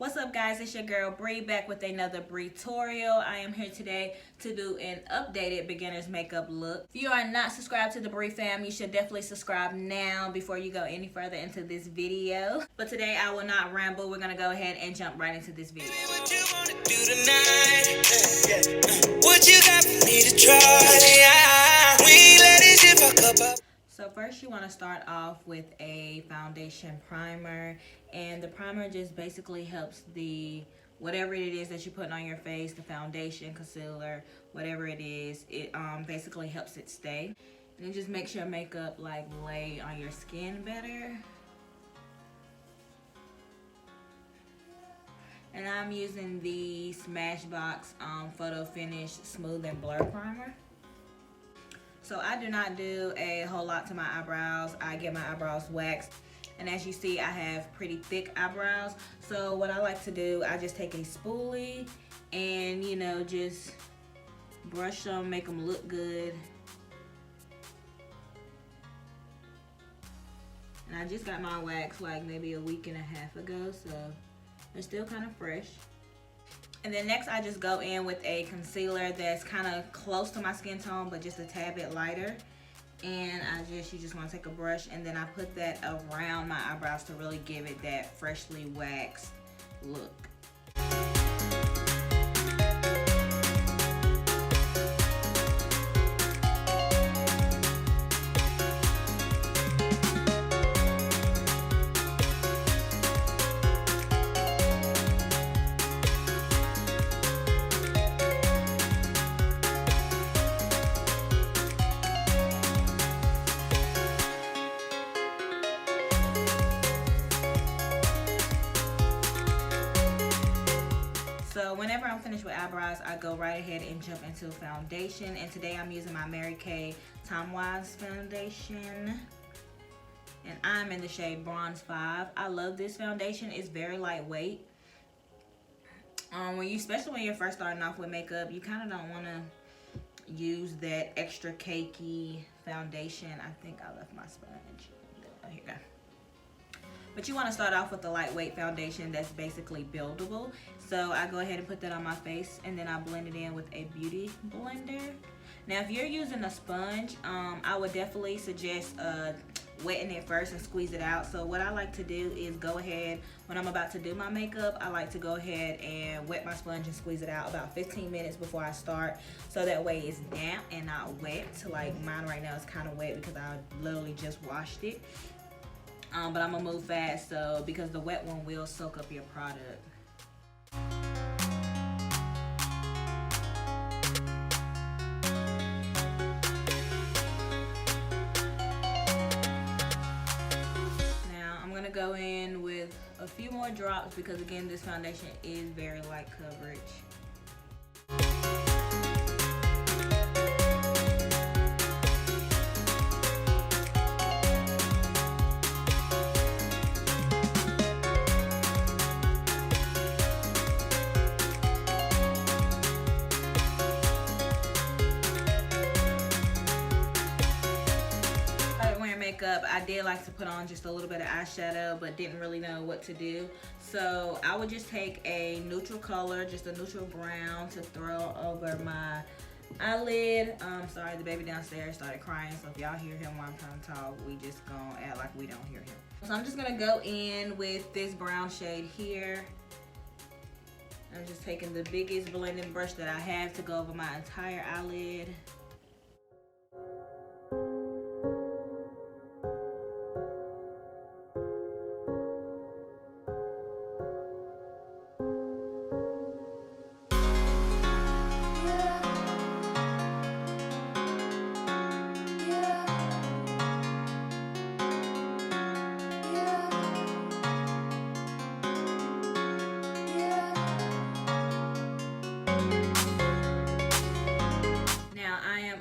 What's up, guys? It's your girl Bree back with another Bree tutorial. I am here today to do an updated beginner's makeup look. If you are not subscribed to the Bree fam, you should definitely subscribe now before you go any further into this video. But today I will not ramble. We're gonna go ahead and jump right into this video. What you wanna do tonight? What you got for me to try? We let it shit fuck up. So first you want to start off with a foundation primer, and the primer just basically helps the whatever it is that you're putting on your face, the foundation, concealer, whatever it is, it basically helps it stay. And it just makes your makeup like lay on your skin better. And I'm using the Smashbox Photo Finish Smooth and Blur Primer. So I do not do a whole lot to my eyebrows. I get my eyebrows waxed. And as you see, I have pretty thick eyebrows. So what I like to do, I just take a spoolie and, you know, just brush them, make them look good. And I just got my wax like maybe a week and a half ago, so they're still kind of fresh. And then next I just go in with a concealer that's kind of close to my skin tone but just a tad bit lighter. And you just want to take a brush and then I put that around my eyebrows to really give it that freshly waxed look. So whenever I'm finished with eyebrows, I go right ahead and jump into foundation. And today I'm using my Mary Kay Time Wise foundation. And I'm in the shade Bronze 5. I love this foundation. It's very lightweight. Especially when you're first starting off with makeup, you kind of don't want to use that extra cakey foundation. I think I left my sponge. Oh, here you go. But you want to start off with a lightweight foundation that's basically buildable. So I go ahead and put that on my face and then I blend it in with a beauty blender. Now if you're using a sponge, I would definitely suggest wetting it first and squeeze it out. So what I like to do is go ahead, when I'm about to do my makeup, I like to go ahead and wet my sponge and squeeze it out about 15 minutes before I start. So that way it's damp and not wet. Like mine right now is kind of wet because I literally just washed it. But I'm gonna move fast so because the wet one will soak up your product. Now I'm gonna go in with a few more drops because again this foundation is very light coverage. Makeup, I did like to put on just a little bit of eyeshadow but didn't really know what to do, so I would just take a neutral color, just a neutral brown, to throw over my eyelid. Sorry, the baby downstairs started crying, so if y'all hear him while I'm trying to talk, we just gonna act like we don't hear him. So I'm just gonna go in with this brown shade here. I'm just taking the biggest blending brush that I have to go over my entire eyelid.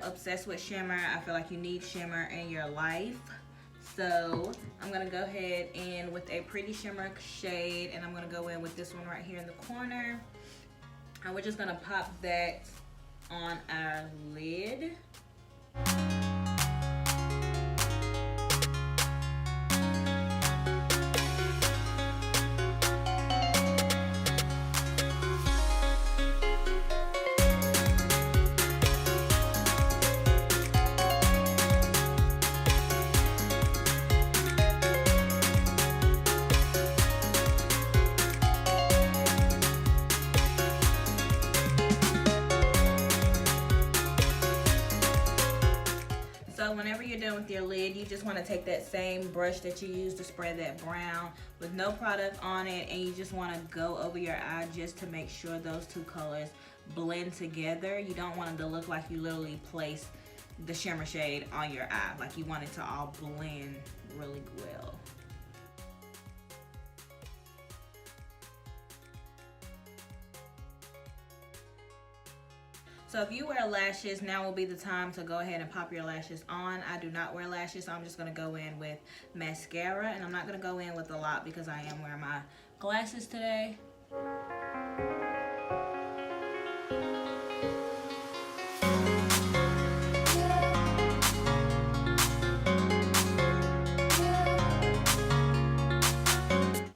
Obsessed with shimmer. I feel like you need shimmer in your life. So I'm gonna go ahead and with a pretty shimmer shade, and I'm gonna go in with this one right here in the corner. And we're just gonna pop that on our lid. done with your lid, you just want to take that same brush that you used to spread that brown with no product on it, and you just want to go over your eye just to make sure those two colors blend together. You don't want it to look like you literally placed the shimmer shade on your eye. Like, you want it to all blend really well. So if you wear lashes, now will be the time to go ahead and pop your lashes on. I do not wear lashes, so I'm just gonna go in with mascara, and I'm not gonna go in with a lot because I am wearing my glasses today.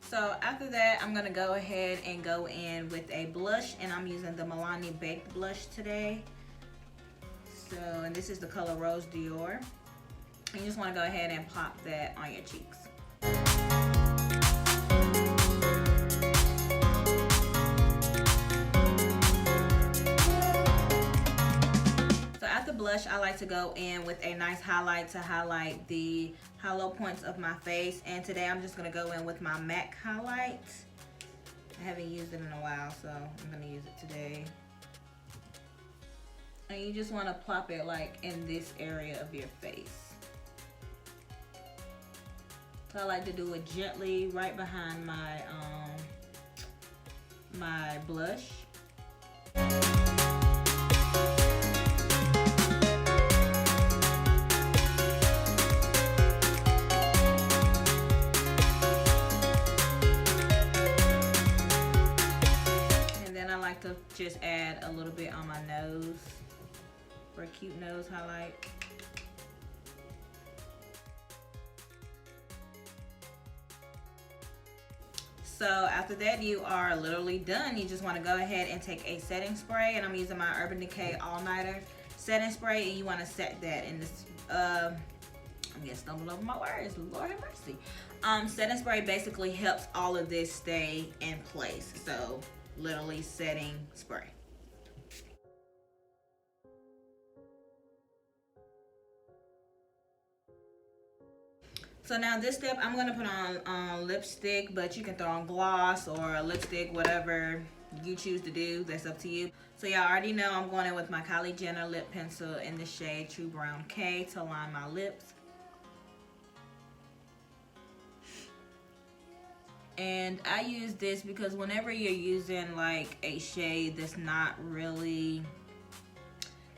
So after that, I'm gonna go ahead and go in with a blush, and I'm using the Milani Baked Blush today. So, and this is the color Rose Dior. And you just wanna go ahead and pop that on your cheeks. So after blush, I like to go in with a nice highlight to highlight the hollow points of my face, and today I'm just gonna go in with my MAC highlight. I haven't used it in a while, so I'm gonna use it today. And you just wanna plop it like in this area of your face. So I like to do it gently right behind my my blush. To just add a little bit on my nose for a cute nose highlight. So after that, you are literally done. You just want to go ahead and take a setting spray, and I'm using my Urban Decay All Nighter setting spray, and you want to set that in this I'm getting stumbled over my words, Lord have mercy. Setting spray basically helps all of this stay in place. So literally setting spray. So now this step, I'm gonna put on lipstick, but you can throw on gloss or lipstick, whatever you choose to do, that's up to you. So y'all already know I'm going in with my Kylie Jenner lip pencil in the shade True Brown K to line my lips. And I use this because whenever you're using like a shade that's not really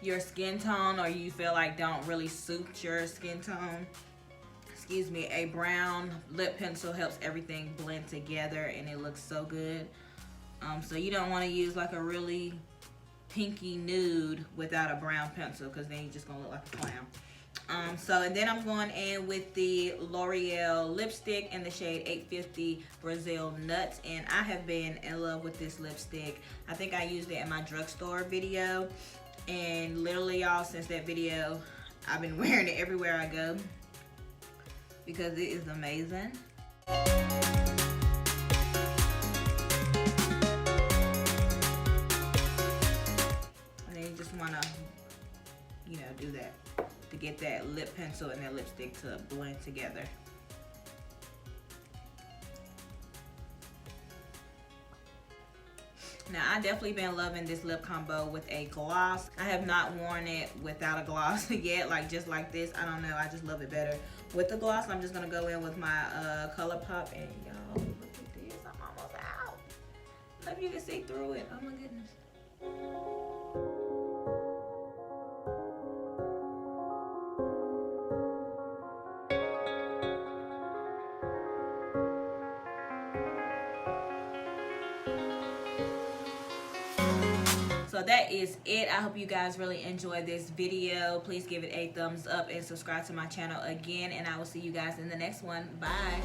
your skin tone, or you feel like don't really suit your skin tone, excuse me, a brown lip pencil helps everything blend together and it looks so good. So you don't want to use like a really pinky nude without a brown pencil, because then you're just gonna look like a clown. And then I'm going in with the L'Oreal lipstick in the shade 850 Brazil Nuts, and I have been in love with this lipstick. I think I used it in my drugstore video, and literally y'all, since that video I've been wearing it everywhere I go because it is amazing. And then you just want to, you know, do that to get that lip pencil and that lipstick to blend together. Now, I definitely been loving this lip combo with a gloss. I have not worn it without a gloss yet, like just like this. I don't know, I just love it better with the gloss. I'm just gonna go in with my ColourPop, and y'all, look at this, I'm almost out. I hope you can see through it, oh my goodness. So that is it. I hope you guys really enjoyed this video. Please give it a thumbs up and subscribe to my channel again, and I will see you guys in the next one. Bye.